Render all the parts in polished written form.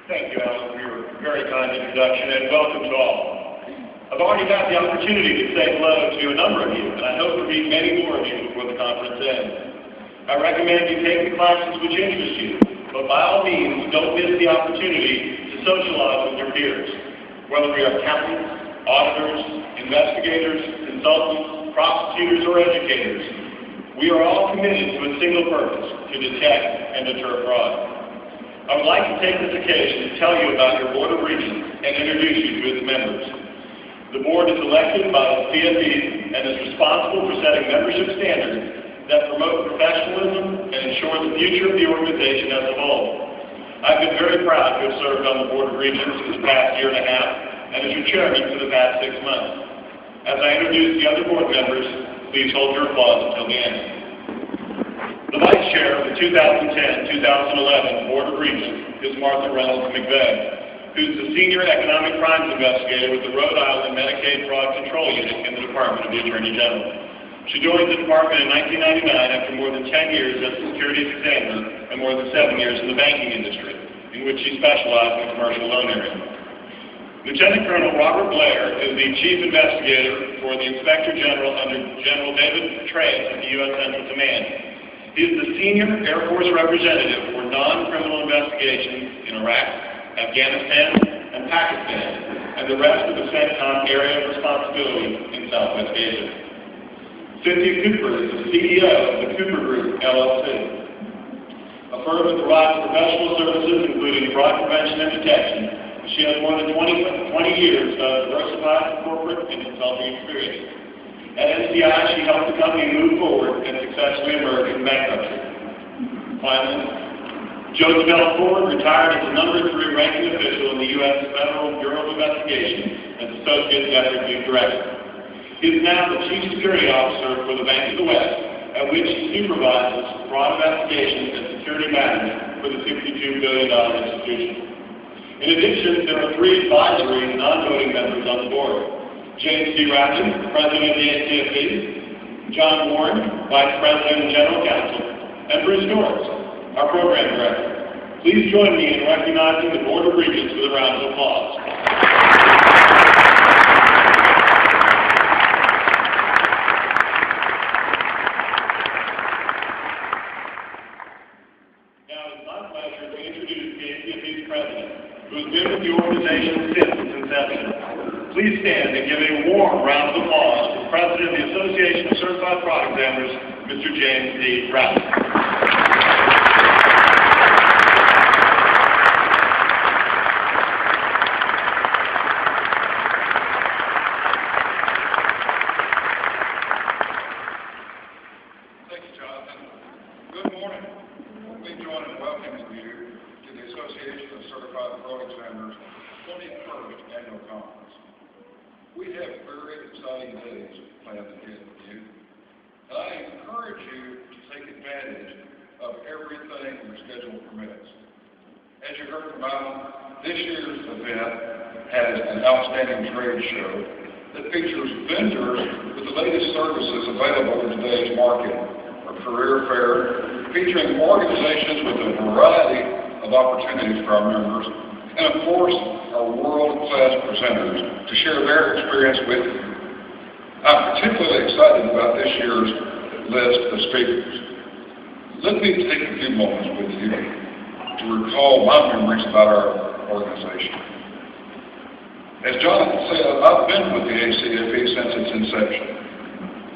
Thank you, Alan, for your very kind introduction, and welcome to all. I've already had the opportunity to say hello to a number of you, and I hope to meet many more of you before the conference ends. I recommend you take the classes which interest you, but by all means, don't miss the opportunity to socialize with your peers. Whether we are accountants, auditors, investigators, consultants, prosecutors, or educators, we are all committed to a single purpose: to detect and deter fraud. I would like to take this occasion to tell you about your Board of Regents and introduce you to its members. The Board is elected by the CFE and is responsible for setting membership standards that promote professionalism and ensure the future of the organization as a whole. I've been very proud to have served on the Board of Regents for the past year and a half and as your chairman for the past 6 months. As I introduce the other board members, please hold your applause until the end. The Vice Chair of the 2010-2011 Board of Regents is Martha Reynolds McVeigh, who's the Senior Economic Crimes Investigator with the Rhode Island Medicaid Fraud Control Unit in the Department of the Attorney General. She joined the department in 1999 after more than 10 years as a securities examiner and more than 7 years in the banking industry, in which she specialized in the commercial loan area. Lieutenant Colonel Robert Blair is the Chief Investigator for the Inspector General under General David Petraeus of the U.S. Central Command. He is the Senior Air Force Representative for non-criminal investigations in Iraq, Afghanistan, and Pakistan, and the rest of the CENTCOM area of responsibility in Southwest Asia. Cynthia Cooper is the CEO of the Cooper Group, LLC, a firm that provides professional services including fraud prevention and detection. She has more than 20 years of diversified corporate and consulting experience. At NCI, she helped the company move forward and successfully emerge from bankruptcy. Finally, Joseph L. Ford retired as the #3 ranking official in the U.S. Federal Bureau of Investigation as Associate Executive Director. He is now the Chief Security Officer for the Bank of the West, at which he supervises fraud investigations and security matters for the $62 billion institution. In addition, there are 3 advisory non-voting members on the board: James C. Rapton, President of the ACFE, John Warren, Vice President and General Counsel, and Bruce Norris, our Program Director. Please join me in recognizing the Board of Regents with a round of applause. Now it is my pleasure to introduce the ACFE's President, who has been with the organization since its inception. Please stand and give a warm round of applause to the President of the Association of Certified Fraud Examiners, Mr. James D. Rapton. Thank you, Jonathan. Good morning. We join in welcoming you to the Association of Certified Fraud Examiners 21st Annual Conference. We have very exciting days planned ahead with you, and I encourage you to take advantage of everything your schedule permits. As you heard from Alan, this year's event has an outstanding trade show that features vendors with the latest services available in today's market, a career fair featuring organizations with a variety of opportunities for our members, and of course, our world-class presenters to share their experience with you. I'm particularly excited about this year's list of speakers. Let me take a few moments with you to recall my memories about our organization. As Jonathan said, I've been with the ACFE since its inception.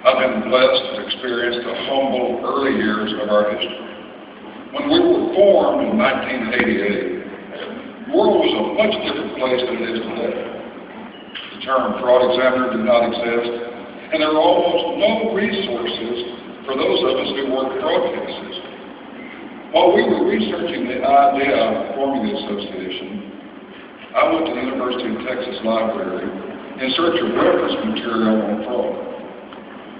I've been blessed to experience the humble early years of our history. When we were formed in 1988, the world was a much different place than it is today. The term fraud examiner did not exist, and there were almost no resources for those of us who worked fraud cases. While we were researching the idea of forming the association, I went to the University of Texas Library in search of reference material on fraud.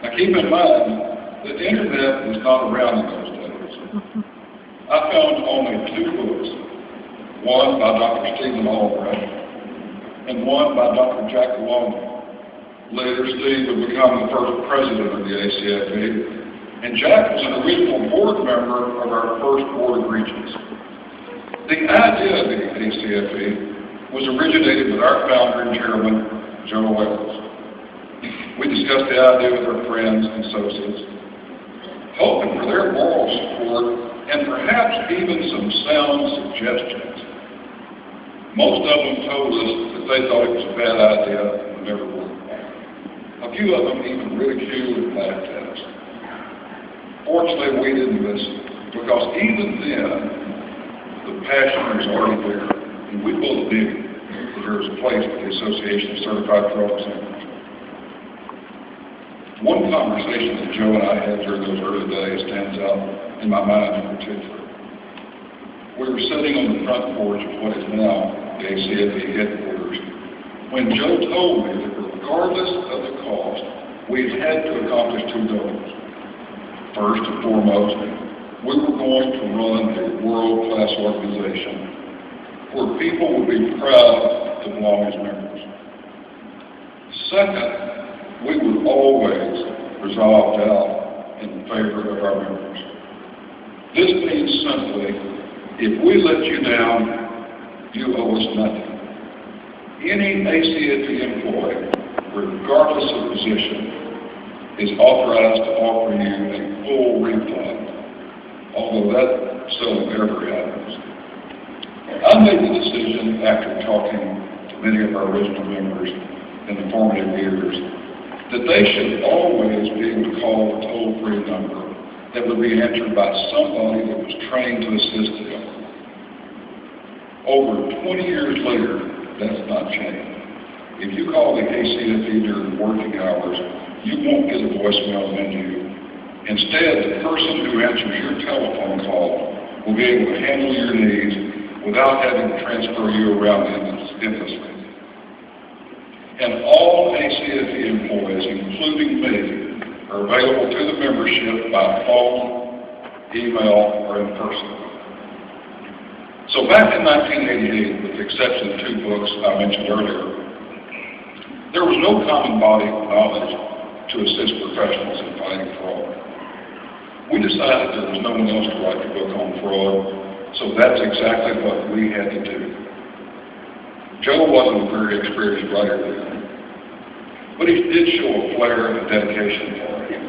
Now keep in mind that the internet was not around in those days. I found only 2 books, one by Dr. Stephen Albright and one by Dr. Jack Maloney. Later, Steve would become the first president of the ACFE, and Jack was an original board member of our first Board of Regents. The idea of the ACFE was originated with our founder and chairman, Joe Wells. We discussed the idea with our friends and associates, hoping for their moral support and perhaps even some sound suggestions. Most of them told us that they thought it was a bad idea and would never work. A few of them even ridiculed and laughed at us. Fortunately, we didn't listen, because even then, the passion was already there, and we both knew that there was a place for the Association of Certified Fraud Examiners. One conversation that Joe and I had during those early days stands out in my mind in particular. We were sitting on the front porch of what is now the ACFE headquarters when Joe told me that regardless of the cost, we had to accomplish two goals. First and foremost, we were going to run a world-class organization where people would be proud to belong as members. Second, we would always resolve doubt in favor of our members. This means simply, if we let you down, you owe us nothing. Any ACFE employee, regardless of position, is authorized to offer you a full refund, although that seldom ever happens. I made the decision after talking to many of our original members in the formative years that they should always be able to call a toll-free number that would be answered by somebody that was trained to assist them. Over 20 years later, that's not changed. If you call the ACFE during working hours, you won't get a voicemail menu. Instead, the person who answers your telephone call will be able to handle your needs without having to transfer you around endlessly. And all ACFE employees, including me, are available to the membership by phone, email, or in person. So back in 1988, with the exception of two books I mentioned earlier, there was no common body of knowledge to assist professionals in fighting fraud. We decided there was no one else to write the book on fraud, so that's exactly what we had to do. Joe wasn't a very experienced writer then, but he did show a flair and dedication for it.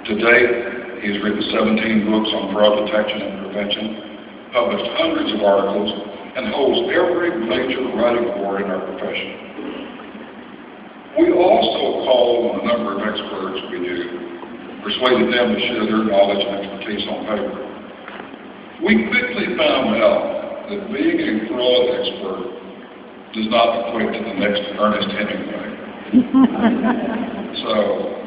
To date, he's written 17 books on fraud detection and prevention, published hundreds of articles, and holds every major writing award in our profession. We also called on a number of experts we knew, persuaded them to share their knowledge and expertise on paper. We quickly found out that being a fraud expert does not equate to the next Ernest Hemingway. So,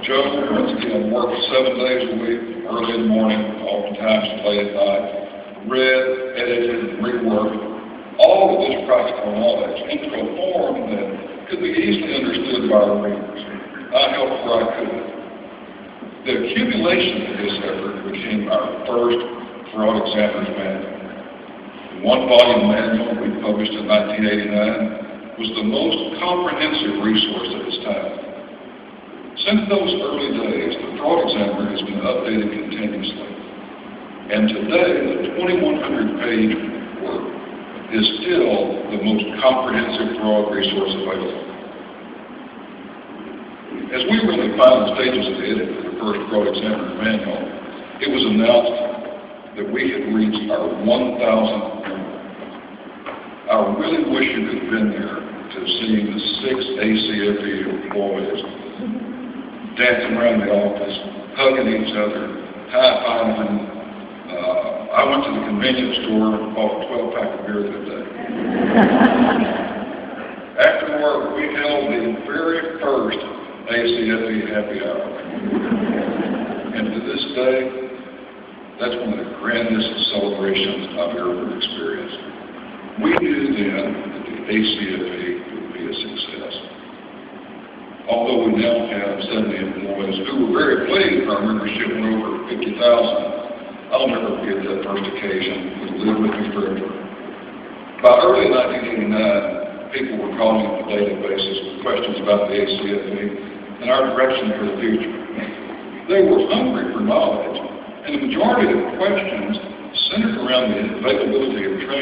Joe, once again, worked 7 days a week, early in the morning, oftentimes late at night, read, edited, reworked all of this practical knowledge into a form that could be easily understood by our readers. I helped where I could. The accumulation of this effort became our first fraud examiner's manual. The one-volume manual we published in 1989 was the most comprehensive resource of its time. Since those early days, the fraud examiner has been updated continuously. And today, the 2,100-page work is still the most comprehensive fraud resource available. As we were in the final stages of the edit for the first fraud examiner's manual, it was announced that we had reached our 1,000th member. I really wish you could have been there to have seen the 6 ACFE employees dancing around the office, hugging each other, high-fiving. I went to the convenience store and bought a 12-pack of beer that day. After work, we held the very first ACFE happy hour. And to this day, that's one of the grandest celebrations I've ever experienced. We knew then that the ACFE would be a success. Although we now have 70 employees who were very pleased our membership went over 50,000, I'll never forget that first occasion. It lived with me forever. By early 1989, people were calling on a daily basis with questions about the ACFE and our direction for the future. They were hungry for knowledge, and the majority of the questions centered around the availability of training